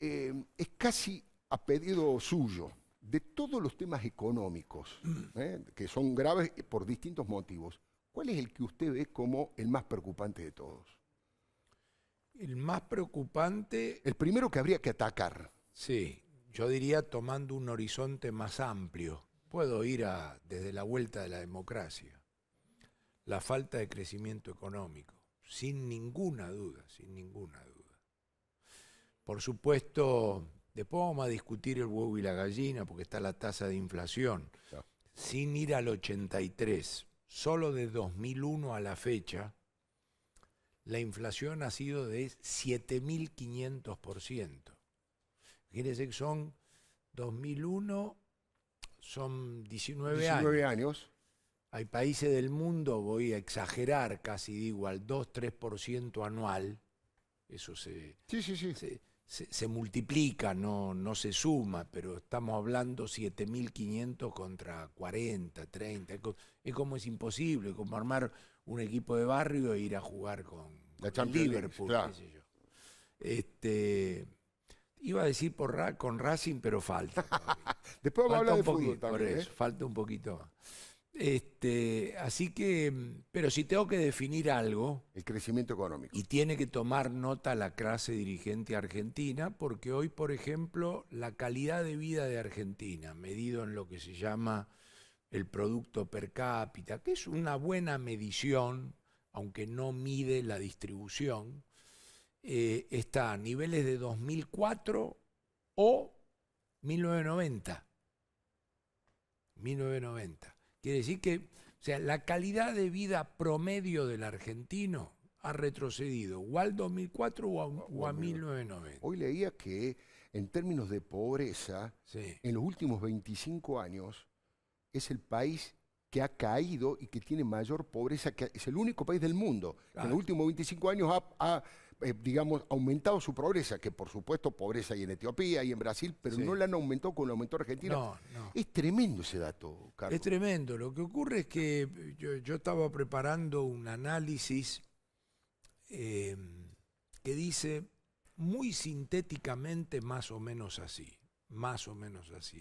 es casi a pedido suyo. De todos los temas económicos, que son graves por distintos motivos, ¿cuál es el que usted ve como el más preocupante de todos? El más preocupante, El primero que habría que atacar. sí, yo diría tomando un horizonte más amplio. Puedo ir desde la vuelta de la democracia. La falta de crecimiento económico, sin ninguna duda, sin ninguna duda. Por supuesto, después vamos a discutir el huevo y la gallina, porque está la tasa de inflación. Ya. Sin ir al 83, solo de 2001 a la fecha, la inflación ha sido de 7.500%. Fíjense que son 2001, son 19 años. Hay países del mundo, voy a exagerar, casi digo, al 2-3% anual. Eso Sí. se multiplica, no se suma, pero estamos hablando 7.500 contra 40, 30. Es imposible, como armar un equipo de barrio e ir a jugar con el Liverpool, claro. qué sé yo. Iba a decir con Racing, pero falta todavía. Después vamos a hablar de fútbol Por también. eso, falta un poquito más. Así que, pero si tengo que definir algo, El crecimiento económico. y tiene que tomar nota la clase dirigente argentina, porque hoy, por ejemplo, la calidad de vida de Argentina, medido en lo que se llama el producto per cápita, que es una buena medición, aunque no mide la distribución, está a niveles de 2004 o 1990. 1990. Quiere decir que, o sea, la calidad de vida promedio del argentino ha retrocedido o al 2004 o a 1990. Hoy leía que en términos de pobreza, Sí. en los últimos 25 años, es el país que ha caído y que tiene mayor pobreza, que es el único país del mundo que en los últimos 25 años ha aumentado su pobreza, que por supuesto pobreza hay en Etiopía y en Brasil, pero Sí. no la han aumentado con el aumento argentino. No. Es tremendo ese dato, Carlos. Es tremendo. Lo que ocurre es que yo estaba preparando un análisis que dice muy sintéticamente más o menos así,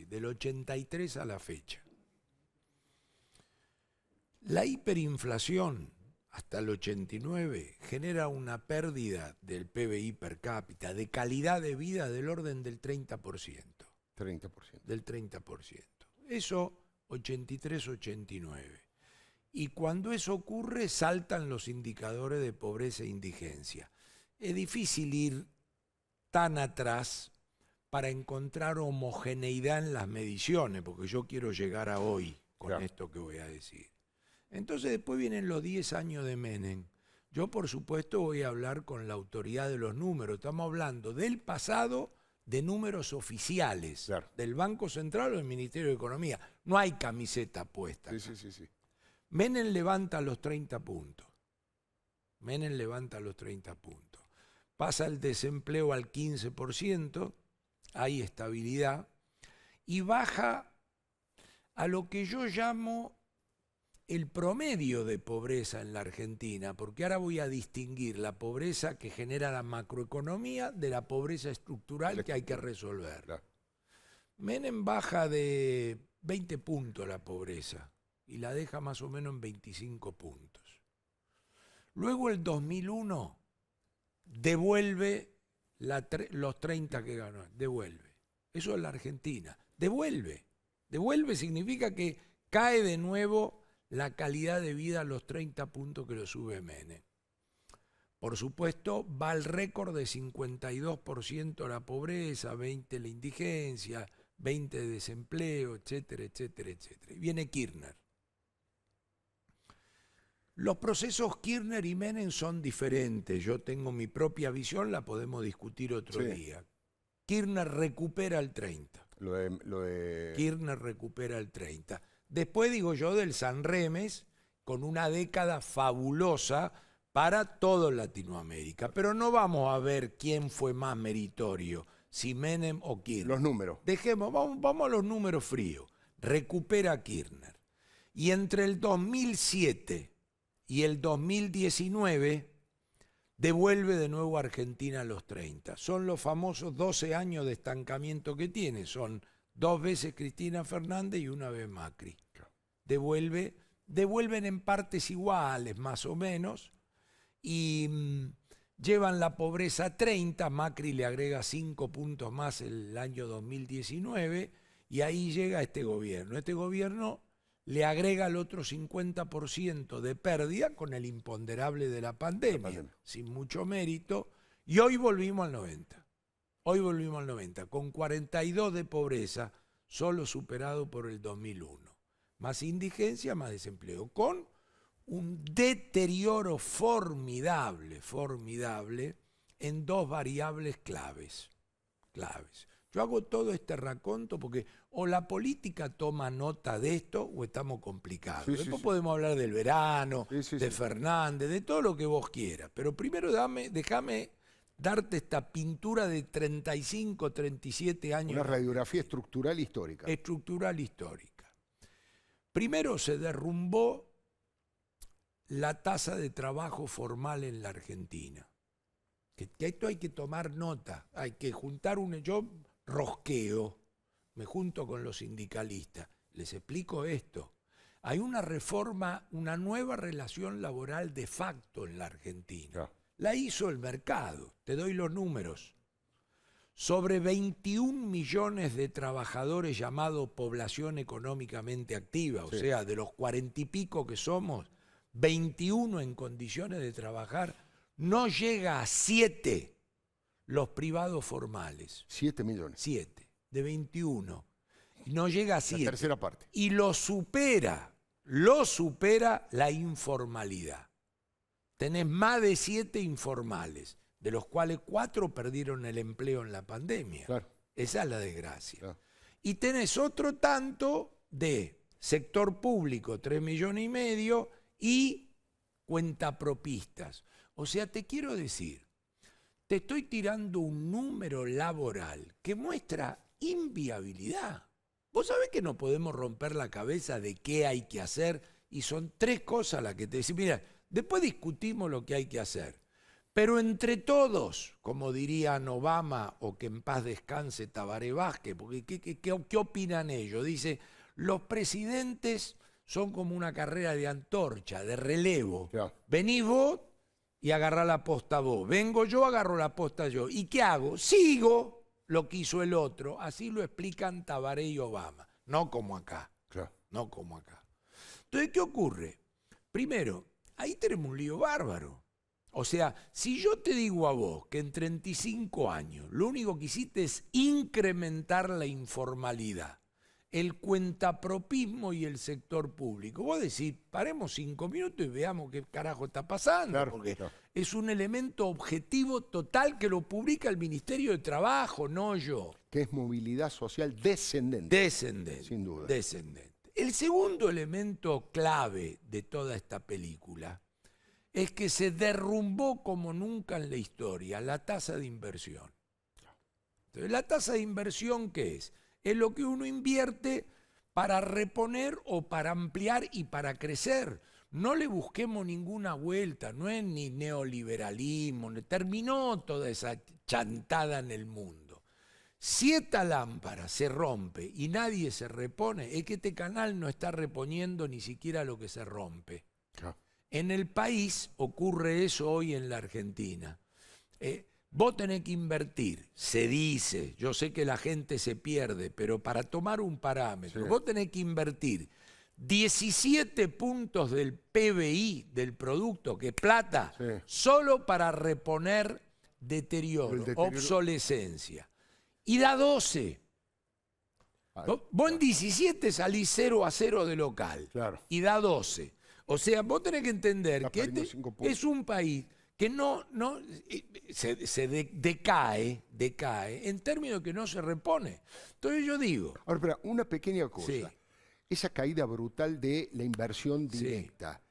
del 83 a la fecha. La hiperinflación hasta el 89 genera una pérdida del PBI per cápita, de calidad de vida del orden del 30%. 30%. Del 30%. Eso 83-89. Y cuando eso ocurre, saltan los indicadores de pobreza e indigencia. Es difícil ir tan atrás para encontrar homogeneidad en las mediciones, porque yo quiero llegar a hoy con esto que voy a decir. Entonces después vienen los 10 años de Menem. Yo, por supuesto, voy a hablar con la autoridad de los números. Estamos hablando del pasado, de números oficiales, del Banco Central o del Ministerio de Economía. No hay camiseta puesta. Sí. Menem levanta los 30 puntos. Pasa el desempleo al 15%, hay estabilidad, y baja a lo que yo llamo el promedio de pobreza en la Argentina, porque ahora voy a distinguir la pobreza que genera la macroeconomía de la pobreza estructural que hay que resolver. Menem baja de 20 puntos la pobreza y la deja más o menos en 25 puntos. Luego el 2001 devuelve los 30 que ganó, devuelve. Eso es la Argentina, devuelve. Devuelve significa que cae de nuevo la calidad de vida a los 30 puntos que lo sube Menem. Por supuesto, va al récord de 52% la pobreza, 20% la indigencia, 20% de desempleo, etcétera, etcétera, etcétera. Y viene Kirchner. Los procesos Kirchner y Menem son diferentes. Yo tengo mi propia visión, la podemos discutir otro día. Kirchner recupera el 30. Kirchner recupera el 30. Después digo yo del Sanremes, con una década fabulosa para toda Latinoamérica. Pero no vamos a ver quién fue más meritorio, si Menem o Kirchner. Los números. Vamos a los números fríos. Recupera Kirchner. Y entre el 2007 y el 2019 devuelve de nuevo a Argentina a los 30. Son los famosos 12 años de estancamiento que tiene. Son 2 veces Cristina Fernández y 1 vez Macri. Devuelven en partes iguales, más o menos, y llevan la pobreza a 30. Macri le agrega 5 puntos más el año 2019, y ahí llega este gobierno. Este gobierno le agrega el otro 50% de pérdida con el imponderable de la pandemia, sin mucho mérito, y hoy volvimos al 90. Hoy volvimos al 90, con 42 de pobreza, solo superado por el 2001. Más indigencia, más desempleo, con un deterioro formidable en 2 variables claves. Yo hago todo este raconto porque o la política toma nota de esto o estamos complicados. Después podemos hablar del verano, de Fernández, de todo lo que vos quieras. Pero primero déjame darte esta pintura de 35, 37 años. Una radiografía estructural histórica. Estructural histórica. Primero se derrumbó la tasa de trabajo formal en la Argentina. Que esto hay que tomar nota, hay que juntar yo rosqueo, me junto con los sindicalistas, les explico esto. Hay una reforma, una nueva relación laboral de facto en la Argentina. La hizo el mercado, te doy los números. Sobre 21 millones de trabajadores llamados población económicamente activa, o sea, de los 40 y pico que somos, 21 en condiciones de trabajar, no llega a 7 los privados formales. 7 millones. 7, de 21. No llega a 7. La tercera parte. Y lo supera la informalidad. Tenés más de 7 informales, de los cuales 4 perdieron el empleo en la pandemia. Claro. Esa es la desgracia. Claro. Y tenés otro tanto de sector público, 3,5 millones, y cuentapropistas. O sea, te quiero decir, te estoy tirando un número laboral que muestra inviabilidad. Vos sabés que no podemos romper la cabeza de qué hay que hacer, y son 3 cosas las que te decís. Mira, después discutimos lo que hay que hacer, pero entre todos, como dirían Obama o que en paz descanse Tabaré Vázquez, porque ¿qué opinan ellos? Dice, los presidentes son como una carrera de antorcha, de relevo. Yeah. Venís vos y agarrá la posta vos. Vengo yo, agarro la posta yo. ¿Y qué hago? Sigo lo que hizo el otro. Así lo explican Tabaré y Obama. No como acá. Yeah. No como acá. Entonces, ¿qué ocurre? Primero, ahí tenemos un lío bárbaro. O sea, si yo te digo a vos que en 35 años lo único que hiciste es incrementar la informalidad, el cuentapropismo y el sector público, vos decís, paremos 5 minutos y veamos qué carajo está pasando, claro, porque es un elemento objetivo total que lo publica el Ministerio de Trabajo, no yo. Que es movilidad social descendente. Descendente. Sin duda. Descendente. El segundo elemento clave de toda esta película es que se derrumbó como nunca en la historia la tasa de inversión. Entonces, ¿la tasa de inversión qué es? Es lo que uno invierte para reponer o para ampliar y para crecer. No le busquemos ninguna vuelta, no es ni neoliberalismo, terminó toda esa chantada en el mundo. Si esta lámpara se rompe y nadie se repone, es que este canal no está reponiendo ni siquiera lo que se rompe. En el país ocurre eso hoy en la Argentina. Vos tenés que invertir, se dice, yo sé que la gente se pierde, pero para tomar un parámetro, vos tenés que invertir 17 puntos del PBI, del producto, que es plata, solo para reponer deterioro, obsolescencia. Y da 12. Vos en 17 salís 0-0 de local, y da 12. O sea, vos tenés que entender que este es un país que se decae en términos que no se repone. Entonces yo digo... Ahora, espera, una pequeña cosa. Esa caída brutal de la inversión directa.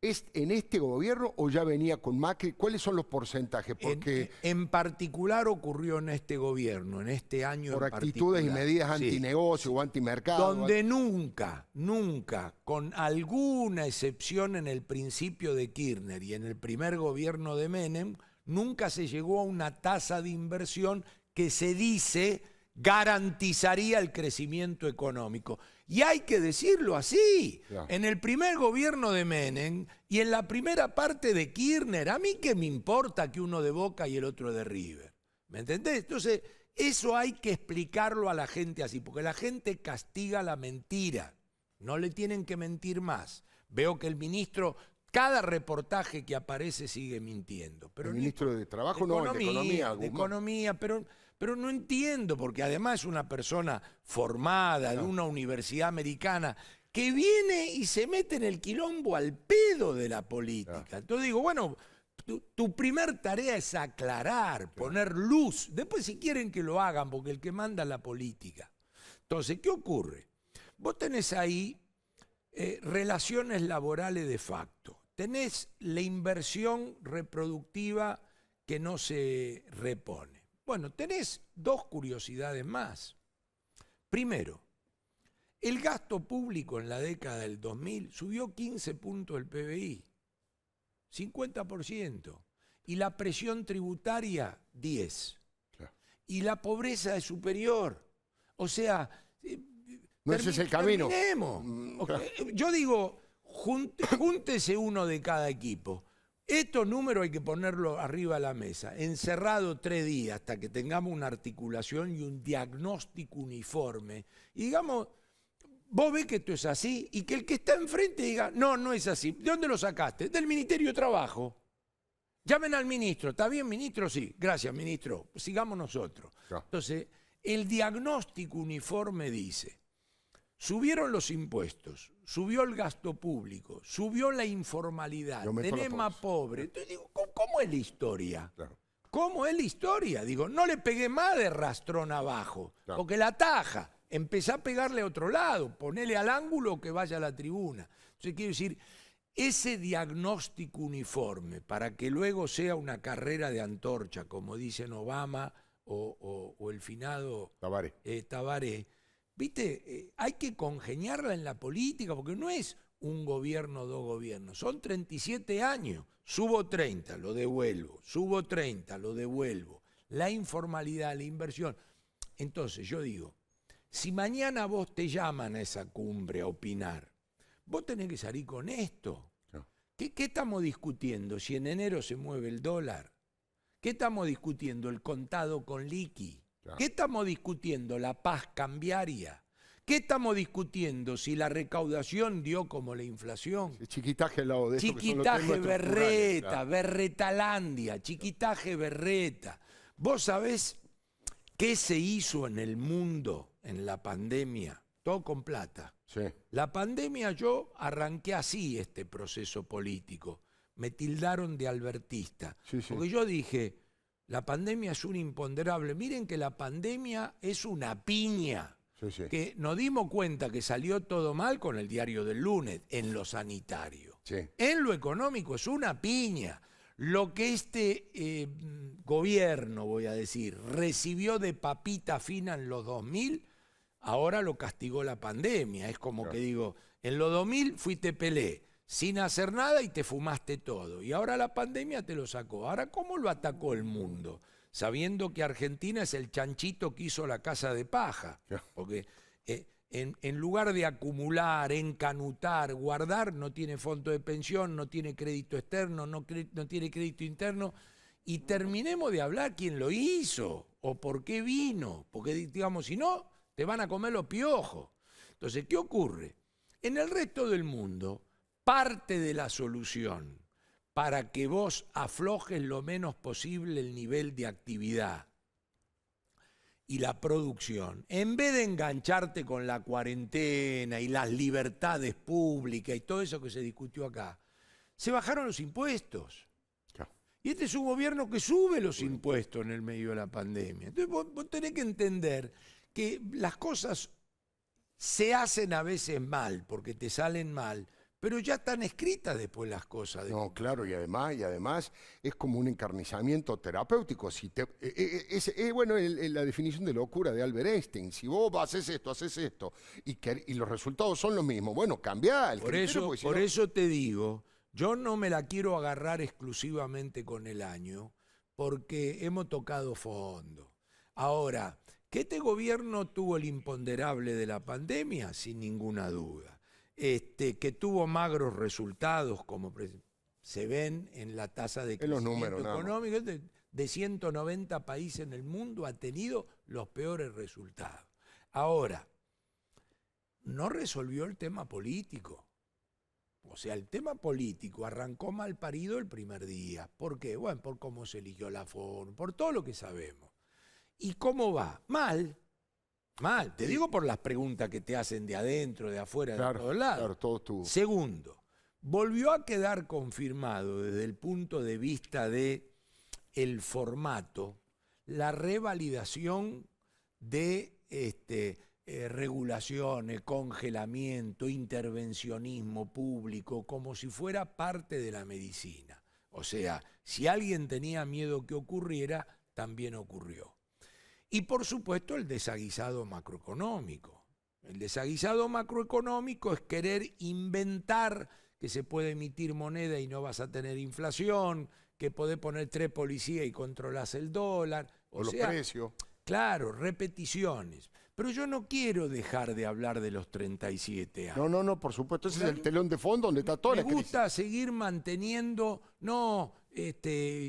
¿Es en este gobierno o ya venía con Macri? ¿Cuáles son los porcentajes? Porque En particular ocurrió en este gobierno, en este año por en actitudes y particular. medidas Sí. antinegocio o antimercado. Donde nunca, con alguna excepción en el principio de Kirchner y en el primer gobierno de Menem, nunca se llegó a una tasa de inversión que se dice garantizaría el crecimiento económico. Y hay que decirlo así. Claro. En el primer gobierno de Menem y en la primera parte de Kirchner, a mí qué me importa que uno de Boca y el otro de River. ¿Me entendés? Entonces, eso hay que explicarlo a la gente así, porque la gente castiga la mentira. No le tienen que mentir más. Veo que el ministro, cada reportaje que aparece sigue mintiendo. Pero El ministro de Trabajo, no, el de Economía. De Economía, pero no entiendo, porque además es una persona formada de una universidad americana que viene y se mete en el quilombo al pedo de la política. Entonces digo, bueno, tu primer tarea es aclarar, poner luz. Después si quieren que lo hagan, porque el que manda es la política. Entonces, ¿qué ocurre? Vos tenés ahí relaciones laborales de facto. Tenés la inversión reproductiva que no se repone. Bueno, tenés dos curiosidades más. Primero, el gasto público en la década del 2000 subió 15 puntos del PBI, 50%, y la presión tributaria 10%. Claro. Y la pobreza es superior. O sea, no, ese es el camino. Terminemos. Claro. Yo digo, júntese uno de cada equipo. Estos números hay que ponerlos arriba de la mesa, encerrado 3 días hasta que tengamos una articulación y un diagnóstico uniforme. Y digamos, vos ves que esto es así y que el que está enfrente diga, no, no es así. ¿De dónde lo sacaste? Del Ministerio de Trabajo. Llamen al ministro. ¿Está bien, ministro? Sí. Gracias, ministro. Sigamos nosotros. Claro. Entonces, el diagnóstico uniforme dice, subieron los impuestos, subió el gasto público, subió la informalidad, tenés más pobres. Entonces digo, ¿cómo es la historia? Claro. ¿Cómo es la historia? Digo, no le pegué más de rastrón abajo, claro, porque la taja, empecé a pegarle a otro lado, ponele al ángulo que vaya a la tribuna. Entonces quiero decir, ese diagnóstico uniforme, para que luego sea una carrera de antorcha, como dicen Obama o el finado Tabaré, ¿viste? Hay que congeniarla en la política, porque no es un gobierno, 2 gobiernos, son 37 años. Subo 30, lo devuelvo, subo 30, lo devuelvo. La informalidad, la inversión. Entonces yo digo, si mañana vos te llaman a esa cumbre a opinar, vos tenés que salir con esto. No. ¿Qué estamos discutiendo? Si en enero se mueve el dólar. ¿Qué estamos discutiendo? El contado con liqui. ¿Qué estamos discutiendo? La paz cambiaria. ¿Qué estamos discutiendo? Si la recaudación dio como la inflación. El chiquitaje al lado de eso. Chiquitaje berreta, claro, berretalandia, chiquitaje berreta. ¿Vos sabés qué se hizo en el mundo en la pandemia? Todo con plata. Sí. La pandemia, yo arranqué así este proceso político. Me tildaron de albertista. Sí, sí. Porque yo dije, la pandemia es un imponderable. Miren que la pandemia es una piña. Sí, sí. Que nos dimos cuenta que salió todo mal con el diario del lunes, en lo sanitario. Sí. En lo económico es una piña. Lo que este gobierno, voy a decir, recibió de papita fina en los 2000, ahora lo castigó la pandemia. Es como claro, que digo, en los 2000 fuiste Pelé, sin hacer nada y te fumaste todo. Y ahora la pandemia te lo sacó. Ahora, ¿cómo lo atacó el mundo? Sabiendo que Argentina es el chanchito que hizo la casa de paja. Porque en lugar de acumular, encanutar, guardar, no tiene fondo de pensión, no tiene crédito externo, no tiene crédito interno. Y terminemos de hablar quién lo hizo o por qué vino. Porque, digamos, si no, te van a comer los piojos. Entonces, ¿qué ocurre? En el resto del mundo, parte de la solución para que vos aflojes lo menos posible el nivel de actividad y la producción, en vez de engancharte con la cuarentena y las libertades públicas y todo eso que se discutió acá, se bajaron los impuestos. Claro. Y este es un gobierno que sube los impuestos en el medio de la pandemia. Entonces vos tenés que entender que las cosas se hacen a veces mal, porque te salen mal, pero ya están escritas después las cosas. No, claro, y además es como un encarnizamiento terapéutico. Si te, bueno, la definición de locura de Albert Einstein. Si vos haces esto, y los resultados son los mismos, bueno, cambia el criterio. Por eso te digo, yo no me la quiero agarrar exclusivamente con el año, porque hemos tocado fondo. Ahora, que este gobierno tuvo el imponderable de la pandemia, sin ninguna duda. Que tuvo magros resultados, como se ven en la tasa de crecimiento económico, de 190 países en el mundo ha tenido los peores resultados. Ahora, no resolvió el tema político. O sea, el tema político arrancó mal parido el primer día. ¿Por qué? Bueno, por cómo se eligió la forma, por todo lo que sabemos. ¿Y cómo va? Mal. Mal. Te digo por las preguntas que te hacen de adentro, de afuera, de todos lados. Claro, todo estuvo. Segundo, volvió a quedar confirmado desde el punto de vista de el formato, la revalidación de regulaciones, congelamiento, intervencionismo público, como si fuera parte de la medicina. O sea, si alguien tenía miedo que ocurriera, también ocurrió. Y por supuesto el desaguisado macroeconómico. El desaguisado macroeconómico es querer inventar que se puede emitir moneda y no vas a tener inflación, que podés poner 3 policías y controlás el dólar. O los precios. Claro, repeticiones. Pero yo no quiero dejar de hablar de los 37 años. No, por supuesto, ese es el telón de fondo donde está toda la crisis. Me gusta seguir manteniendo,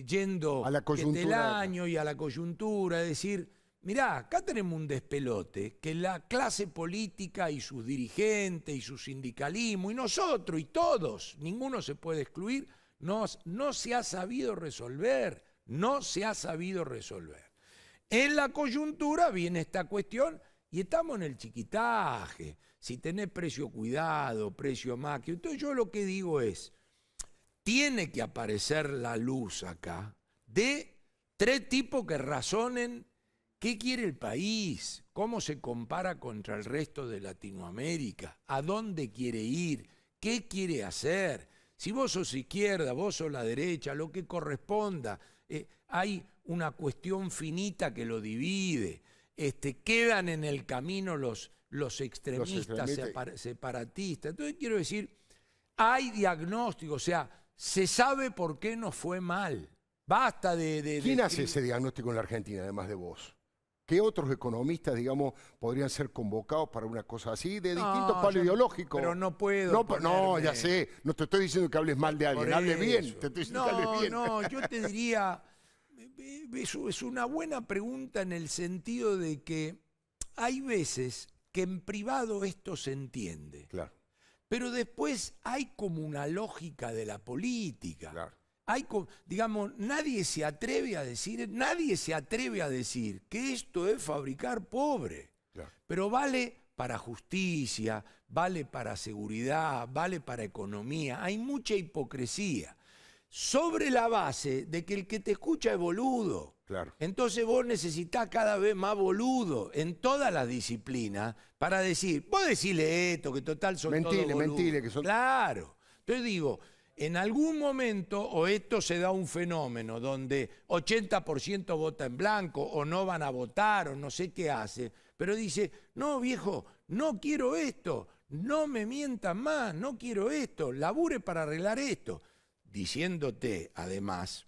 yendo a la coyuntura del año y a la coyuntura, es decir, mirá, acá tenemos un despelote que la clase política y sus dirigentes y su sindicalismo y nosotros y todos, ninguno se puede excluir, no se ha sabido resolver, no se ha sabido resolver. En la coyuntura viene esta cuestión y estamos en el chiquitaje, si tenés precio cuidado, precio máquina. Entonces yo lo que digo es, tiene que aparecer la luz acá de 3 tipos que razonen qué quiere el país, cómo se compara contra el resto de Latinoamérica, a dónde quiere ir, qué quiere hacer. Si vos sos izquierda, vos sos la derecha, lo que corresponda. Hay una cuestión finita que lo divide. Quedan en el camino los extremistas separatistas. Entonces quiero decir, hay diagnóstico, o sea, se sabe por qué nos fue mal. Basta de ¿Quién hace ese diagnóstico en la Argentina, además de vos? ¿Qué otros economistas, digamos, podrían ser convocados para una cosa así, de distintos palos ideológicos? Pero no puedo. No, ya sé. No te estoy diciendo que hables mal de alguien, hable bien. Te estoy diciendo que hables bien. No, yo te diría, es una buena pregunta en el sentido de que hay veces que en privado esto se entiende. Claro. Pero después hay como una lógica de la política. Claro. Digamos, nadie se atreve a decir que esto es fabricar pobre. Claro. Pero vale para justicia, vale para seguridad, vale para economía. Hay mucha hipocresía. Sobre la base de que el que te escucha es boludo. Claro. Entonces vos necesitás cada vez más boludo en todas las disciplinas para decir, vos decile esto, que total son todos boludos. Mentile, que son... Claro. Entonces digo, en algún momento, o esto se da un fenómeno donde 80% vota en blanco, o no van a votar, o no sé qué hace, pero dice, no viejo, no quiero esto, no me mientan más, no quiero esto, labure para arreglar esto. Diciéndote, además,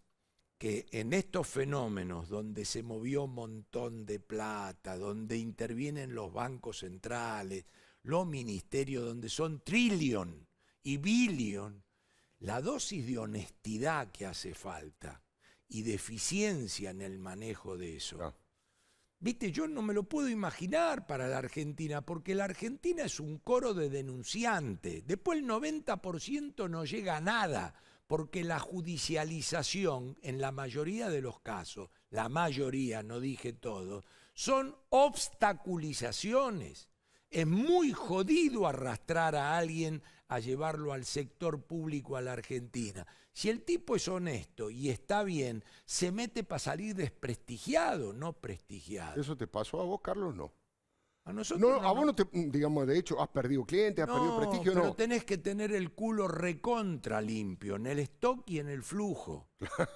que en estos fenómenos donde se movió un montón de plata, donde intervienen los bancos centrales, los ministerios, donde son trillion y billion, la dosis de honestidad que hace falta y de eficiencia en el manejo de eso. No. Viste, yo no me lo puedo imaginar para la Argentina, porque la Argentina es un coro de denunciantes. Después el 90% no llega a nada, porque la judicialización, en la mayoría de los casos, la mayoría, no dije todo, son obstaculizaciones. Es muy jodido arrastrar a alguien a llevarlo al sector público a la Argentina. Si el tipo es honesto y está bien, se mete para salir desprestigiado, no prestigiado. ¿Eso te pasó a vos, Carlos? No. A nosotros No, a vos no te, digamos, de hecho, has perdido clientes, has perdido prestigio, pero no. tenés que tener el culo recontra limpio, en el stock y en el flujo.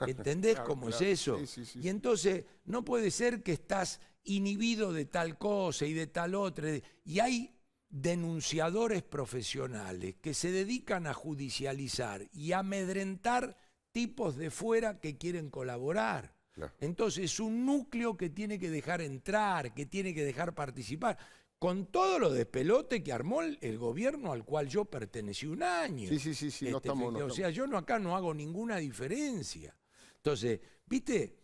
¿Entendés Claro, cómo claro. es eso? Sí. Y entonces no puede ser que estás inhibido de tal cosa y de tal otra. Y hay denunciadores profesionales que se dedican a judicializar y a amedrentar tipos de fuera que quieren colaborar. Claro. Entonces, un núcleo que tiene que dejar entrar, que tiene que dejar participar, con todo lo despelote que armó el gobierno al cual yo pertenecí un año. Sí, no estamos. O sea, yo acá no hago ninguna diferencia. Entonces, viste,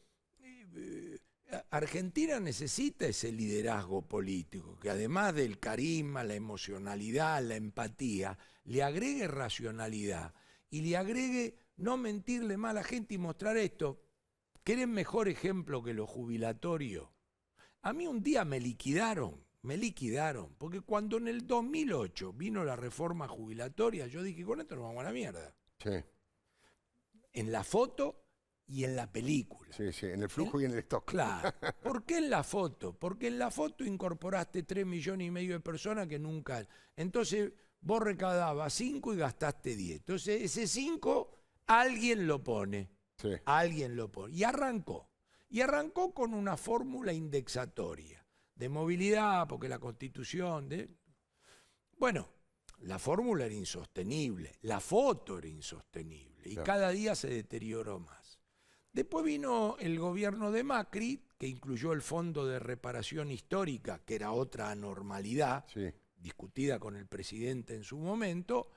Argentina necesita ese liderazgo político, que además del carisma, la emocionalidad, la empatía, le agregue racionalidad y le agregue no mentirle más a la gente y mostrar esto. ¿Querés mejor ejemplo que lo jubilatorio? A mí un día me liquidaron, porque cuando en el 2008 vino la reforma jubilatoria, yo dije, con esto nos vamos a la mierda. Sí, En la foto y en la película. sí, en el flujo y en el stock. Claro. ¿Por qué en la foto? Porque en la foto incorporaste 3,5 millones de personas que nunca... Entonces vos recaudabas 5 y gastaste 10. Entonces ese 5 alguien lo pone. Sí. Alguien lo pone. Y arrancó. Y arrancó con una fórmula indexatoria de movilidad, porque la Constitución... Bueno, la fórmula era insostenible, la foto era insostenible y Claro. cada día se deterioró más. Después vino el gobierno de Macri, que incluyó el Fondo de Reparación Histórica, que era otra anormalidad, Sí. discutida con el presidente en su momento,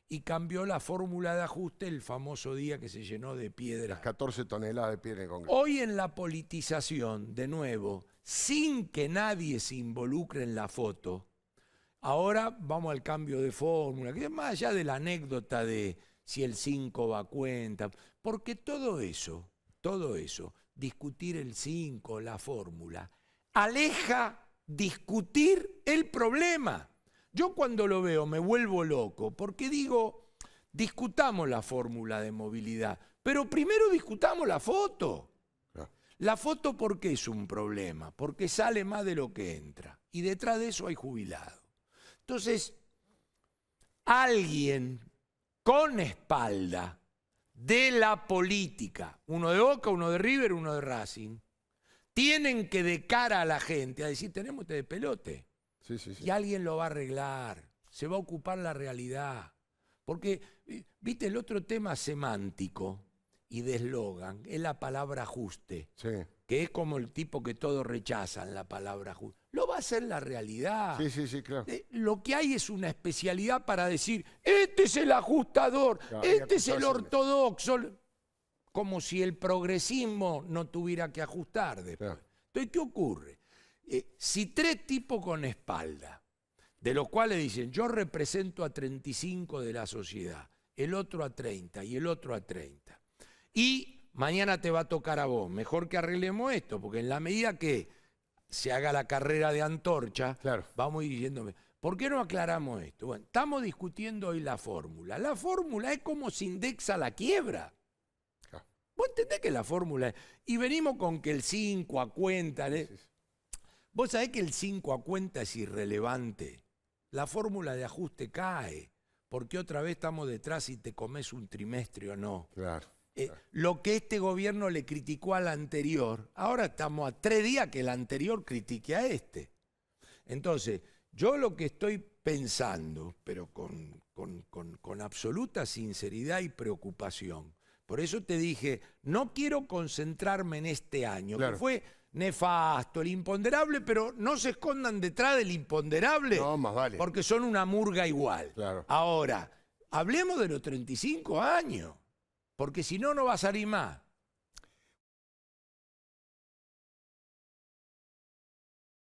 y cambió la fórmula de ajuste el famoso día que se llenó de piedra. Las 14 toneladas de piedra en el Congreso. Hoy en la politización, de nuevo, sin que nadie se involucre en la foto, ahora vamos al cambio de fórmula, que es más allá de la anécdota de si el 5 va a cuenta, porque todo eso, discutir el 5, la fórmula, aleja discutir el problema. Yo cuando lo veo me vuelvo loco, porque digo, discutamos la fórmula de movilidad, pero primero discutamos la foto. Claro. La foto, ¿por qué es un problema? Porque sale más de lo que entra, y detrás de eso hay jubilados. Entonces, alguien con espalda de la política, uno de Boca, uno de River, uno de Racing, tienen que de cara a la gente a decir, tenemos este despelote. Sí. Y alguien lo va a arreglar, se va a ocupar la realidad. Porque, viste, el otro tema semántico y de eslogan es la palabra ajuste, Sí. que es como el tipo que todos rechazan la palabra ajuste. Lo va a hacer la realidad. Sí, claro. Lo que hay es una especialidad para decir, este es el ajustador, Claro, este es el ajustarse. ortodoxo, como si el progresismo no tuviera que ajustar después. Claro. Entonces, ¿qué ocurre? Si 3 tipos con espalda, de los cuales dicen, yo represento a 35 de la sociedad, el otro a 30 y el otro a 30, y mañana te va a tocar a vos, mejor que arreglemos esto, porque en la medida que se haga la carrera de antorcha, Claro. vamos diciéndome, ¿por qué no aclaramos esto? Bueno, estamos discutiendo hoy la fórmula. La fórmula es como se indexa la quiebra. Claro. ¿Vos entendés que la fórmula es? Y venimos con que el 5 a cuenta. Sí. Vos sabés que el 5 a cuenta es irrelevante. La fórmula de ajuste cae, porque otra vez estamos detrás si te comes un trimestre o no. Claro. Lo que este gobierno le criticó al anterior, ahora estamos a 3 días que el anterior critique a este. Entonces, yo lo que estoy pensando, pero con absoluta sinceridad y preocupación, por eso te dije, no quiero concentrarme en este año, Claro. que fue nefasto, el imponderable, pero no se escondan detrás del imponderable, No, más vale. porque son una murga igual. Claro. Ahora, hablemos de los 35 años. Porque si no, no va a salir más.